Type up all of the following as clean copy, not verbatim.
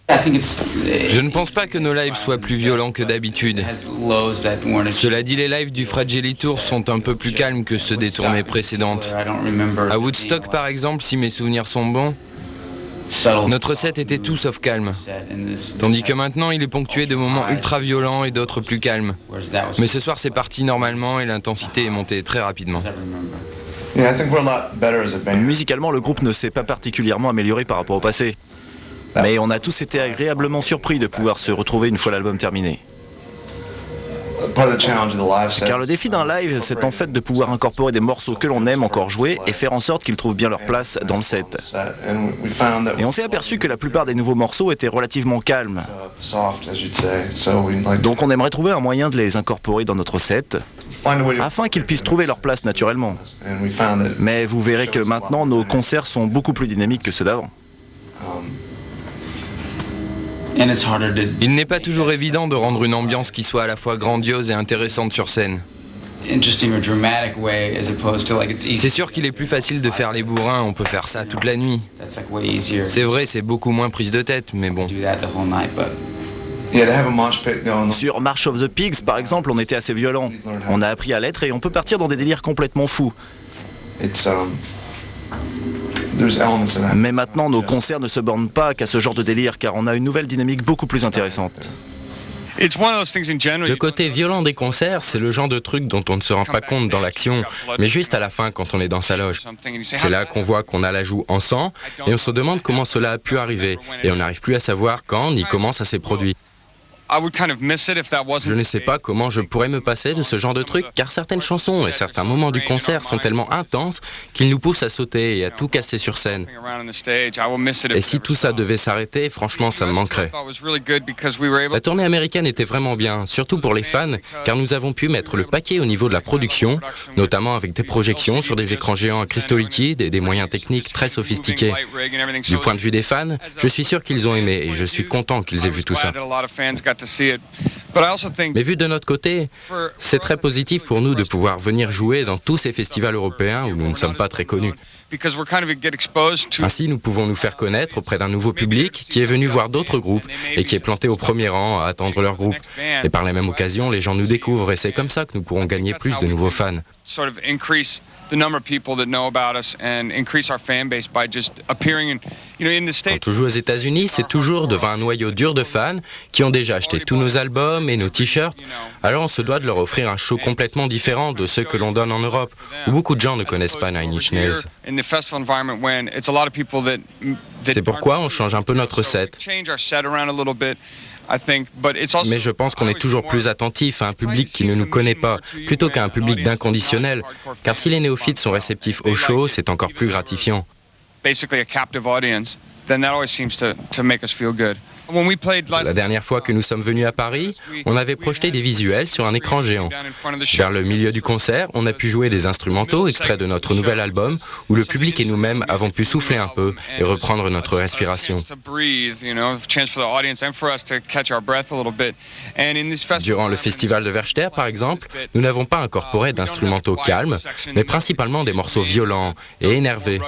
Je ne pense pas que nos lives soient plus violents que d'habitude. Cela dit, les lives du Fragile Tour sont un peu plus calmes que ceux des tournées précédentes. À Woodstock, par exemple, si mes souvenirs sont bons, notre set était tout sauf calme. Tandis que maintenant, il est ponctué de moments ultra violents et d'autres plus calmes. Mais ce soir, c'est parti normalement et l'intensité est montée très rapidement. Musicalement, le groupe ne s'est pas particulièrement amélioré par rapport au passé. Mais on a tous été agréablement surpris de pouvoir se retrouver une fois l'album terminé. Car le défi d'un live, c'est en fait de pouvoir incorporer des morceaux que l'on aime encore jouer et faire en sorte qu'ils trouvent bien leur place dans le set. Et on s'est aperçu que la plupart des nouveaux morceaux étaient relativement calmes. Donc on aimerait trouver un moyen de les incorporer dans notre set, afin qu'ils puissent trouver leur place naturellement. Mais vous verrez que maintenant, nos concerts sont beaucoup plus dynamiques que ceux d'avant. Il n'est pas toujours évident de rendre une ambiance qui soit à la fois grandiose et intéressante sur scène. C'est sûr qu'il est plus facile de faire les bourrins, on peut faire ça toute la nuit. C'est vrai, c'est beaucoup moins prise de tête, mais bon. Sur March of the Pigs, par exemple, on était assez violent. On a appris à l'être et on peut partir dans des délires complètement fous. Mais maintenant, nos concerts ne se bornent pas qu'à ce genre de délire, car on a une nouvelle dynamique beaucoup plus intéressante. Le côté violent des concerts, c'est le genre de truc dont on ne se rend pas compte dans l'action, mais juste à la fin quand on est dans sa loge. C'est là qu'on voit qu'on a la joue en sang, et on se demande comment cela a pu arriver, et on n'arrive plus à savoir quand ni comment ça s'est produit. Je ne sais pas comment je pourrais me passer de ce genre de truc, car certaines chansons et certains moments du concert sont tellement intenses qu'ils nous poussent à sauter et à tout casser sur scène. Et si tout ça devait s'arrêter, franchement, ça me manquerait. La tournée américaine était vraiment bien, surtout pour les fans, car nous avons pu mettre le paquet au niveau de la production, notamment avec des projections sur des écrans géants à cristaux liquides et des moyens techniques très sophistiqués. Du point de vue des fans, je suis sûr qu'ils ont aimé et je suis content qu'ils aient vu tout ça. Mais vu de notre côté, c'est très positif pour nous de pouvoir venir jouer dans tous ces festivals européens où nous ne sommes pas très connus. Ainsi, nous pouvons nous faire connaître auprès d'un nouveau public qui est venu voir d'autres groupes et qui est planté au premier rang à attendre leur groupe. Et par la même occasion, les gens nous découvrent et c'est comme ça que nous pourrons gagner plus de nouveaux fans. Quand on joue aux États-Unis, c'est toujours devant un noyau dur de fans qui ont déjà acheté tous nos albums et nos t-shirts. Alors on se doit de leur offrir un show complètement différent de ceux que l'on donne en Europe, où beaucoup de gens ne connaissent pas Nine Inch Nails. C'est pourquoi on change un peu notre set. Mais je pense qu'on est toujours plus attentif à un public qui ne nous connaît pas, plutôt qu'à un public d'inconditionnel, car si les néophytes sont réceptifs au show, c'est encore plus gratifiant. La dernière fois que nous sommes venus à Paris, on avait projeté des visuels sur un écran géant. Vers le milieu du concert, on a pu jouer des instrumentaux extraits de notre nouvel album, où le public et nous-mêmes avons pu souffler un peu et reprendre notre respiration. Durant le festival de Werchter, par exemple, nous n'avons pas incorporé d'instrumentaux calmes, mais principalement des morceaux violents et énervés.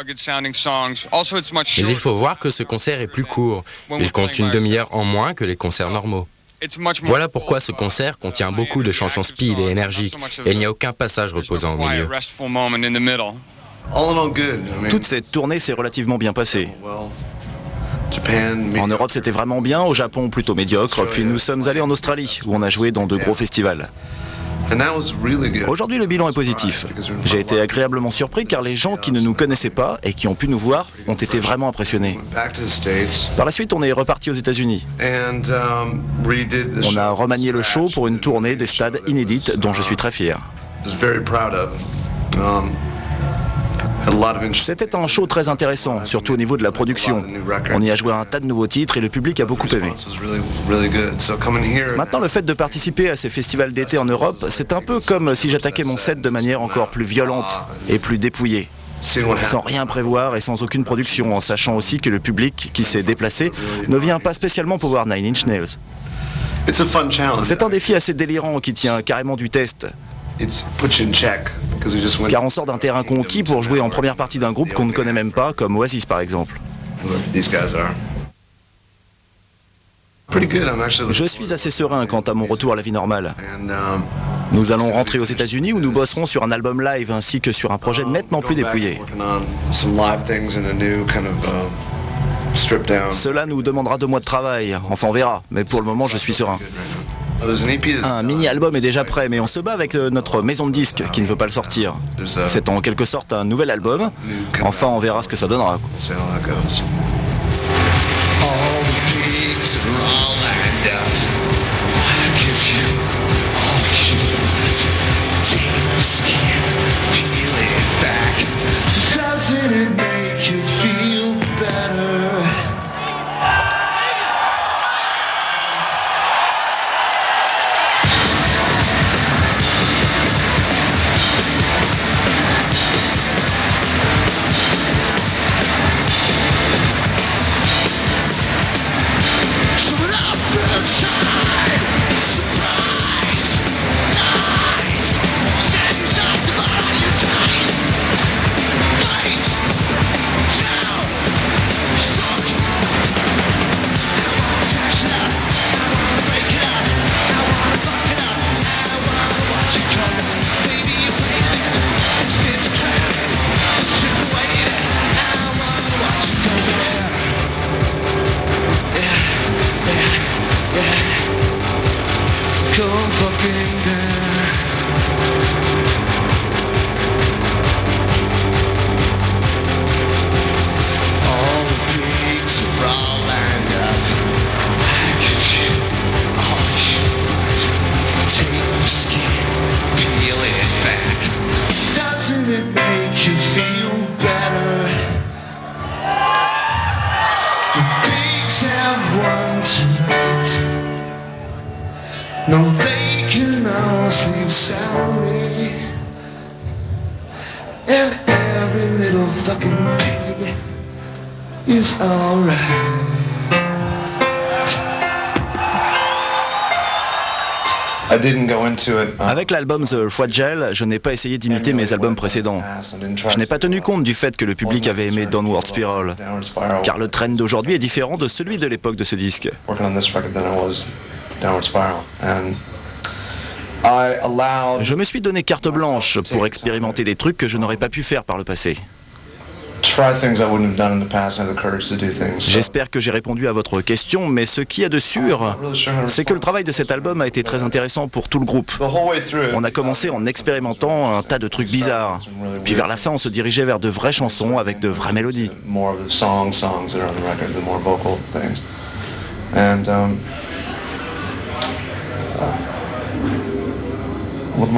Mais il faut voir que ce concert est plus court. Il compte une demi-heure en moins que les concerts normaux. Voilà pourquoi ce concert contient beaucoup de chansons speed et énergiques, et il n'y a aucun passage reposant au milieu. Toute cette tournée s'est relativement bien passée. En Europe, c'était vraiment bien, au Japon, plutôt médiocre, puis nous sommes allés en Australie, où on a joué dans de gros festivals. Aujourd'hui, le bilan est positif. J'ai été agréablement surpris car les gens qui ne nous connaissaient pas et qui ont pu nous voir ont été vraiment impressionnés. Par la suite, on est reparti aux États-Unis. On a remanié le show pour une tournée des stades inédites dont je suis très fier. C'était un show très intéressant, surtout au niveau de la production. On y a joué un tas de nouveaux titres et le public a beaucoup aimé. Maintenant, le fait de participer à ces festivals d'été en Europe, c'est un peu comme si j'attaquais mon set de manière encore plus violente et plus dépouillée. Sans rien prévoir et sans aucune production, en sachant aussi que le public qui s'est déplacé ne vient pas spécialement pour voir Nine Inch Nails. C'est un défi assez délirant qui tient carrément du test. Car on sort d'un terrain conquis pour jouer en première partie d'un groupe qu'on ne connaît même pas, comme Oasis par exemple. Je suis assez serein quant à mon retour à la vie normale. Nous allons rentrer aux États-Unis où nous bosserons sur un album live ainsi que sur un projet nettement plus dépouillé. Cela nous demandera 2 mois de travail, enfin on verra, mais pour le moment je suis serein. Un mini-album est déjà prêt, mais on se bat avec notre maison de disques qui ne veut pas le sortir. C'est en quelque sorte un nouvel album, enfin on verra ce que ça donnera. No, they can all sleep soundly, and every little fucking pig is alright. Avec l'album The Fragile, je n'ai pas essayé d'imiter mes albums précédents. Je n'ai pas tenu compte du fait que le public avait aimé Downward Spiral, car le trend d'aujourd'hui est différent de celui de l'époque de ce disque. Je me suis donné carte blanche pour expérimenter des trucs que je n'aurais pas pu faire par le passé. J'espère que j'ai répondu à votre question, mais ce qu'il y a de sûr, c'est que le travail de cet album a été très intéressant pour tout le groupe. On a commencé en expérimentant un tas de trucs bizarres, puis vers la fin on se dirigeait vers de vraies chansons avec de vraies mélodies.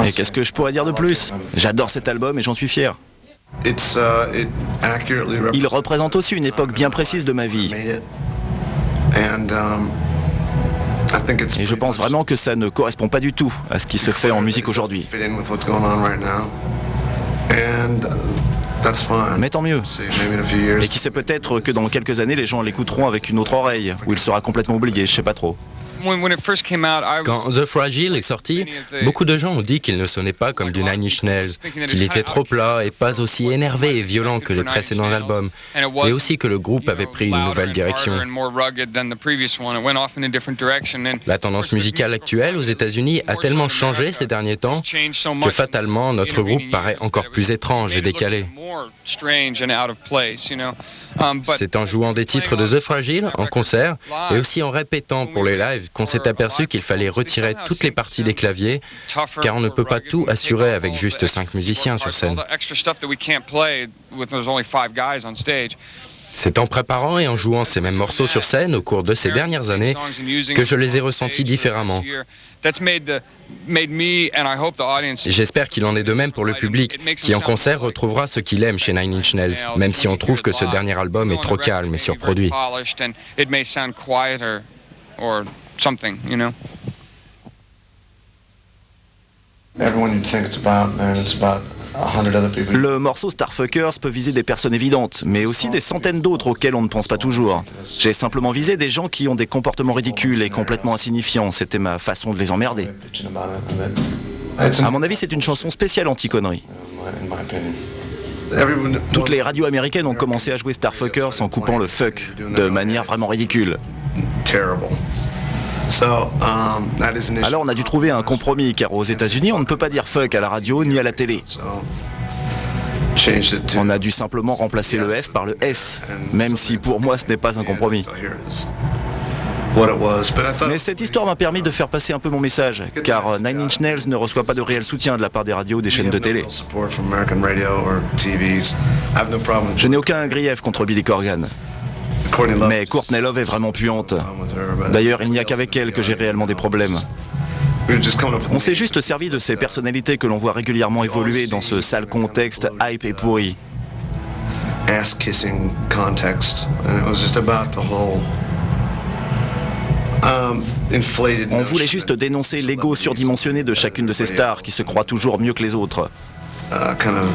Et qu'est-ce que je pourrais dire de plus? J'adore cet album et j'en suis fier. Il représente aussi une époque bien précise de ma vie. Et je pense vraiment que ça ne correspond pas du tout à ce qui se fait en musique aujourd'hui. Mais tant mieux. Et qui sait, peut-être que dans quelques années, les gens l'écouteront avec une autre oreille, ou il sera complètement oublié, je sais pas trop. Quand The Fragile est sorti, beaucoup de gens ont dit qu'il ne sonnait pas comme du Nine Inch Nails, qu'il était trop plat et pas aussi énervé et violent que les précédents albums, et aussi que le groupe avait pris une nouvelle direction. La tendance musicale actuelle aux États-Unis a tellement changé ces derniers temps que fatalement notre groupe paraît encore plus étrange et décalé. C'est en jouant des titres de The Fragile en concert et aussi en répétant pour les lives qu'on s'est aperçu qu'il fallait retirer toutes les parties des claviers, car on ne peut pas tout assurer avec juste 5 musiciens sur scène. C'est en préparant et en jouant ces mêmes morceaux sur scène au cours de ces dernières années que je les ai ressentis différemment. J'espère qu'il en est de même pour le public, qui en concert retrouvera ce qu'il aime chez Nine Inch Nails, même si on trouve que ce dernier album est trop calme et surproduit. Le morceau Starfuckers peut viser des personnes évidentes, mais aussi des centaines d'autres auxquelles on ne pense pas toujours. J'ai simplement visé des gens qui ont des comportements ridicules et complètement insignifiants, c'était ma façon de les emmerder. À mon avis, c'est une chanson spéciale anti-connerie. Toutes les radios américaines ont commencé à jouer Starfuckers en coupant le fuck de manière vraiment ridicule. Alors on a dû trouver un compromis, car aux États-Unis, on ne peut pas dire fuck à la radio ni à la télé. On a dû simplement remplacer le F par le S, même si pour moi ce n'est pas un compromis. Mais cette histoire m'a permis de faire passer un peu mon message, car Nine Inch Nails ne reçoit pas de réel soutien de la part des radios ou des chaînes de télé. Je n'ai aucun grief contre Billy Corgan. Mais Courtney Love est vraiment puante. D'ailleurs, il n'y a qu'avec elle que j'ai réellement des problèmes. On s'est juste servi de ces personnalités que l'on voit régulièrement évoluer dans ce sale contexte hype et pourri. Ass-kissing context, and it was just about the whole inflated On voulait juste dénoncer l'ego surdimensionné de chacune de ces stars qui se croient toujours mieux que les autres. kind of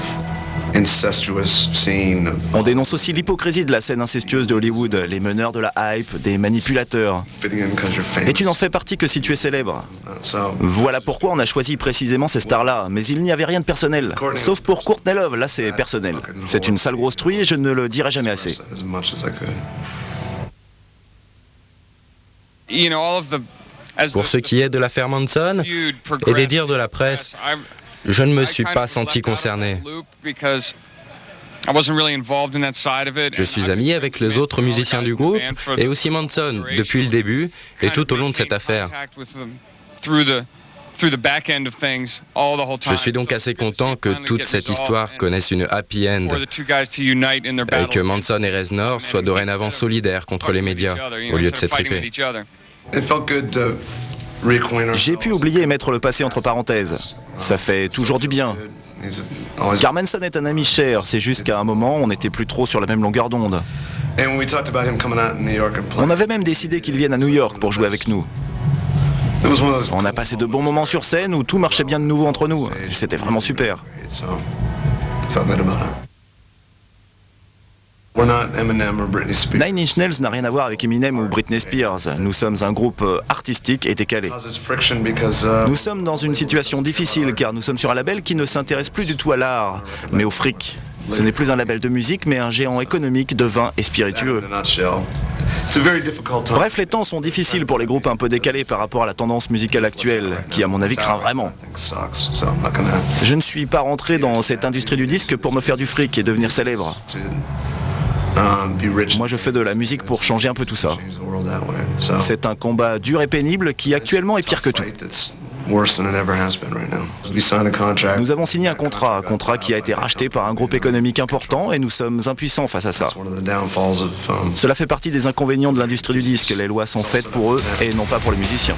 incestuous scene. On dénonce aussi l'hypocrisie de la scène incestueuse de Hollywood, les meneurs de la hype, des manipulateurs. Fitting in 'cause you're famous. Et tu n'en fais partie que si tu es célèbre. So, Voilà pourquoi on a choisi précisément ces stars-là, mais il n'y avait rien de personnel. Sauf pour Courtney Love, là c'est personnel. C'est une sale grosse truie et je ne le dirai jamais assez. as much as I could. Pour ce qui est de l'affaire Manson et des dires de la presse, je ne me suis pas senti concerné. Je suis ami avec les autres musiciens du groupe et aussi Manson depuis le début et tout au long de cette affaire. Je suis donc assez content que toute cette histoire connaisse une happy end et que Manson et Reznor soient dorénavant solidaires contre les médias au lieu de s'étriper. It felt good to reacquaint J'ai pu oublier et mettre le passé entre parenthèses. Ça fait toujours du bien. Car Manson est un ami cher, c'est juste qu'à un moment, on n'était plus trop sur la même longueur d'onde. And when we talked about him coming out in New York and On playing, avait même décidé qu'il vienne à New York pour jouer avec nous. it was one of those. On a passé de bons moments sur scène où tout marchait bien de nouveau entre nous. C'était vraiment super. So, I felt good about it. We're not Eminem or Britney Spears. Nine Inch Nails n'a rien à voir avec Eminem ou Britney Spears. Nous sommes un groupe artistique et décalé. Causes friction because Nous sommes dans une situation difficile car nous sommes sur un label qui ne s'intéresse plus du tout à l'art, mais au fric. Ce n'est plus un label de musique, mais un géant économique de vin et spiritueux. in a nutshell. It's a very difficult time. Bref, les temps sont difficiles pour les groupes un peu décalés par rapport à la tendance musicale actuelle, qui à mon avis craint vraiment. Things sucks, so I'm not gonna Je ne suis pas rentré dans cette industrie du disque pour me faire du fric et devenir célèbre. be rich. Moi je fais de la musique pour changer un peu tout ça. Change the world that way. So C'est un combat dur et pénible qui actuellement est pire que tout. fight that's worse than it ever has been right now. We signed a contract. Nous avons signé un contrat qui a été racheté par un groupe économique important et nous sommes impuissants face à ça. It's one of the downfalls of Cela fait partie des inconvénients de l'industrie du disque. Les lois sont faites pour eux et non pas pour les musiciens.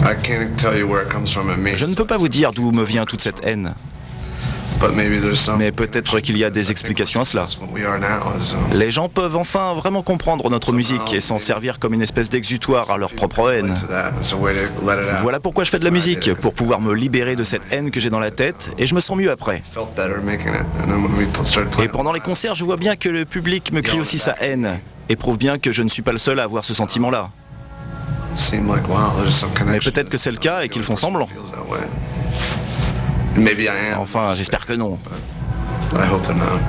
I can't tell you where it comes from in me. Je ne peux pas vous dire d'où me vient toute cette haine, But maybe there's some. mais peut-être qu'il y a des explications à cela. That's what we are now. Is, Les gens peuvent enfin vraiment comprendre notre musique et s'en servir comme une espèce d'exutoire à leur propre haine. to that. It's a way to let it out. Voilà pourquoi je fais de la musique, pour pouvoir me libérer de cette haine que j'ai dans la tête, et je me sens mieux après. Felt better making it, and then when we started Et playing, pendant les concerts, je vois bien que le public me crie aussi sa haine, et prouve bien que je ne suis pas le seul à avoir ce sentiment-là. it seemed like wow, there's some Mais connection. peut-être que c'est le cas et qu'ils font semblant. Feels that way. Maybe I am. Enfin, j'espère que non. I hope they're not.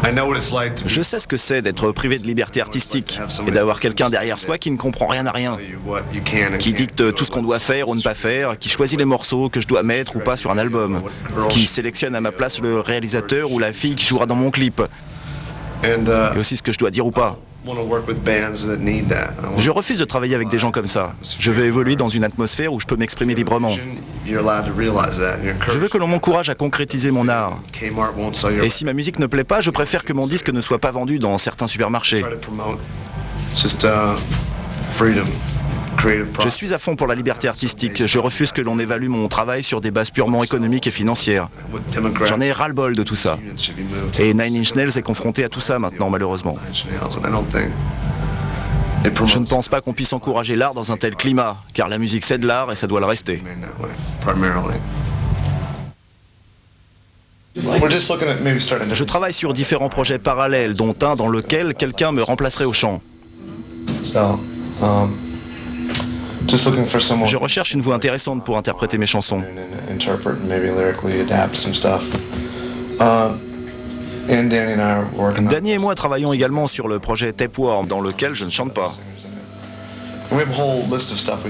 I know what it's like to Je sais ce que c'est d'être privé de liberté artistique, et d'avoir quelqu'un derrière soi qui ne comprend rien à rien, tell you what you can and qui can't dicte do tout ce qu'on with doit faire ou ne pas faire, qui choisit les morceaux que je dois mettre ou pas sur un album, qui sélectionne à ma place le réalisateur ou la fille qui jouera dans mon clip, And et aussi ce que je dois dire ou pas. want to work with bands that need that. I want Je refuse de travailler avec des gens comme ça. Je veux évoluer dans une atmosphère où je peux m'exprimer librement. You're allowed to realize that. And you're Je veux encouraged. que l'on m'encourage à concrétiser mon art. Kmart won't sell your Et si ma musique ne plaît pas, je préfère que mon disque ne soit pas vendu dans certains supermarchés. try to promote just freedom, creative Je process. suis à fond pour la liberté artistique. Je refuse que l'on évalue mon travail sur des bases purement économiques et financières. What Democrat J'en ai ras-le-bol de tout ça. unions should be moved to Et Nine Inch Nails est confronté à tout ça maintenant, malheureusement. Nine Inch Nails, and I don't think Je ne pense pas qu'on puisse encourager l'art dans un tel climat, car la musique c'est de l'art et ça doit le rester. Je travaille sur différents projets parallèles, dont un dans lequel quelqu'un me remplacerait au chant. Je recherche une voix intéressante pour interpréter mes chansons. Danny et moi travaillons également sur le projet Tapeworm, dans lequel je ne chante pas.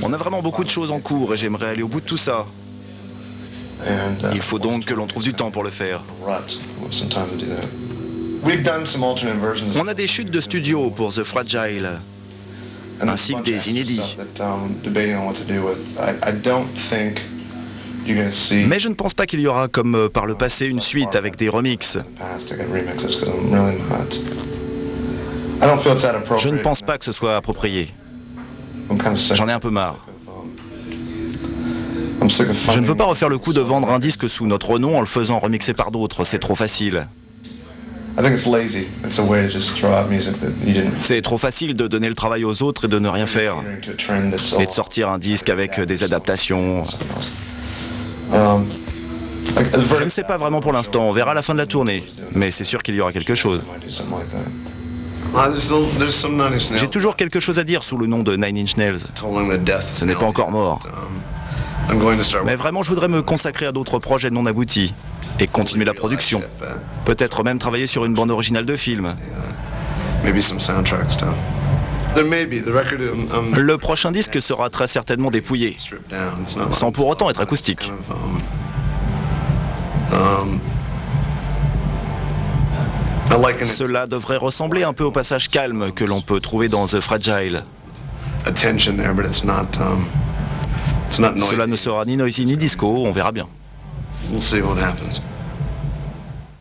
On a vraiment beaucoup de choses en cours et j'aimerais aller au bout de tout ça. Il faut donc que l'on trouve du temps pour le faire. On a des chutes de studio pour The Fragile, ainsi que des inédits. Mais je ne pense pas qu'il y aura, comme par le passé, une suite avec des remixes. Je ne pense pas que ce soit approprié. J'en ai un peu marre. Je ne veux pas refaire le coup de vendre un disque sous notre nom en le faisant remixer par d'autres, c'est trop facile. C'est trop facile de donner le travail aux autres et de ne rien faire. Et de sortir un disque avec des adaptations. Je ne sais pas vraiment pour l'instant, on verra à la fin de la tournée. Mais c'est sûr qu'il y aura quelque chose. J'ai toujours quelque chose à dire sous le nom de Nine Inch Nails. Ce n'est pas encore mort. Mais vraiment, je voudrais me consacrer à d'autres projets non aboutis et continuer la production. Peut-être même travailler sur une bande originale de film. Le prochain disque sera très certainement dépouillé, sans pour autant être acoustique. Cela devrait ressembler un peu au passage calme que l'on peut trouver dans The Fragile. Cela ne sera ni noisy ni disco, on verra bien. We'll see what happens.